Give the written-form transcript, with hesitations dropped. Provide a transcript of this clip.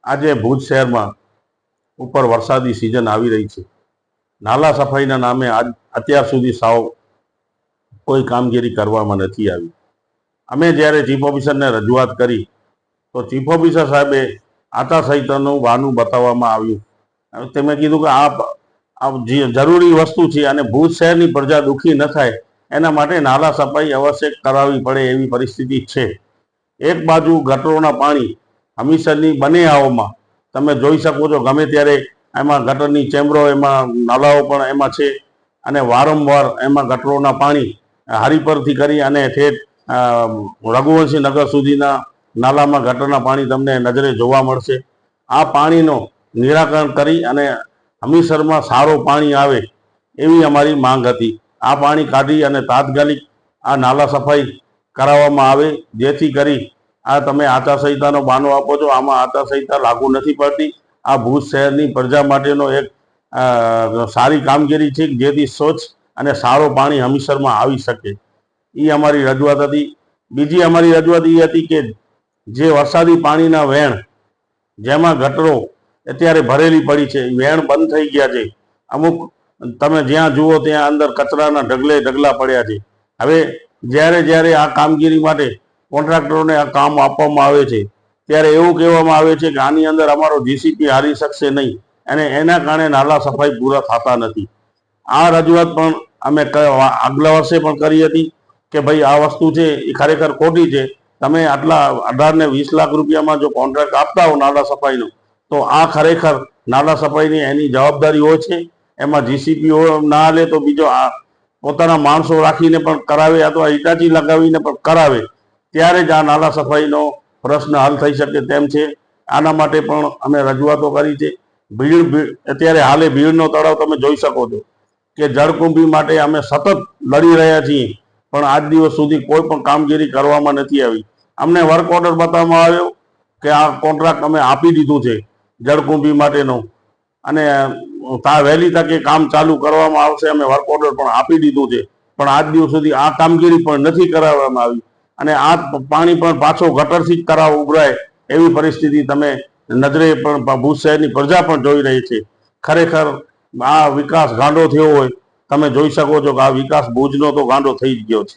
આજે ભુજ શહેરમાં ઉપર વરસાદી સિઝન આવી રહી છે. નાલા સફાઈના નામે અત્યાર સુધી સાવ કોઈ કામગીરી કરવામાં નથી આવી. અમે જ્યારે ચીફ ઓફિસરને રજૂઆત કરી તો ચીફ ઓફિસર સાહેબે આચારસંહિતાનું બહાનું બતાવવામાં આવ્યું. તેમણે કીધું કે આ જરૂરી વસ્તુ છે અને ભુજ શહેરની પ્રજા દુઃખી ન થાય એના માટે નાલા સફાઈ અવશ્ય કરાવવી પડે એવી પરિસ્થિતિ છે. એક બાજુ ગટરોના પાણી હમીસરની બંને આવોમાં તમે જોઈ શકો છો, ગમે ત્યારે એમાં ગટરની ચેમ્બરો, એમાં નાલાઓ પણ એમાં છે અને વારંવાર એમાં ગટરોના પાણી હરિપરથી કરી અને ઠેઠ રઘુવંશી નગર સુધીના નાલામાં ગટરના પાણી તમને નજરે જોવા મળશે. આ પાણીનો નિરાકરણ કરી અને હમીસરમાં સારું પાણી આવે એવી અમારી માંગ હતી. આ પાણી કાઢી અને તાત્કાલિક આ નાલા સફાઈ કરાવવામાં આવે, જેથી કરી આ તમે આચારસંહિતાનો બહાનો આપો છો, આમાં આચારસંહિતા લાગુ નથી પડતી. આ ભુજ શહેરની પ્રજા માટેનો એક સારી કામગીરી છે, જેથી સ્વચ્છ અને સારું પાણી હમીસરમાં આવી શકે. એ અમારી રજૂઆત હતી. બીજી અમારી રજૂઆત એ હતી કે જે વરસાદી પાણીના વેણ, જેમાં ગટરો અત્યારે ભરેલી પડી છે, વેણ બંધ થઈ ગયા છે. અમુક તમે જ્યાં જુઓ ત્યાં અંદર કચરાના ઢગલા પડ્યા છે. હવે જ્યારે આ કામગીરી માટે કોન્ટ્રાક્ટરોને આ કામ આપવામાં આવે છે ત્યારે એવું કહેવામાં આવે છે કે આની અંદર અમારો જીસીપી હારી શકશે નહીં અને એના કારણે નાલા સફાઈ પૂરા થતા નથી. આ રજૂઆત પણ અમે આગલા વર્ષે પણ કરી હતી કે ભાઈ આ વસ્તુ છે એ ખરેખર ખોટી છે. તમે આટલા 18 ને 20 લાખ રૂપિયામાં જો કોન્ટ્રાક્ટ આપતા હો નાલા સફાઈનો, તો આ ખરેખર નાલા સફાઈની એની જવાબદારી હોય છે. એમાં જીસીપી ના હાલે તો બીજો પોતાના માણસો રાખીને પણ કરાવે અથવા હિટાચી લગાવીને પણ કરાવે, ત્યારે જ આ નાલા સફાઈનો પ્રશ્ન હલ થઈ શકે તેમ છે. આના માટે પણ અમે રજૂઆતો કરી છે. ભીડ અત્યારે હાલે ભીડનો તળાવ તમે જોઈ શકો છો કે જળકુંભી માટે અમે સતત લડી રહ્યા છીએ, પણ આજ દિવસ સુધી કોઈ પણ કામગીરી કરવામાં નથી આવી. અમને વર્ક ઓર્ડર બતાવવામાં આવ્યો કે આ કોન્ટ્રાક્ટ અમે આપી દીધું છે જળકુંભી માટેનો અને વહેલી તકે કામ ચાલુ કરવામાં આવશે, અમે વર્ક ઓર્ડર પણ આપી દીધું છે, પણ આજ દિવસ સુધી આ કામગીરી પણ નથી કરાવવામાં આવી અને આ પાણી પણ પાછો ગટરથી જ ઉભરાય એવી પરિસ્થિતિ તમે નજરે પણ ભુજ શહેરની પ્રજા પણ જોઈ રહી છે. ખરેખર આ વિકાસ ગાંડો થયો હોય તમે જોઈ શકો છો કે આ વિકાસ ભુજનો તો ગાંડો થઈ જ ગયો છે.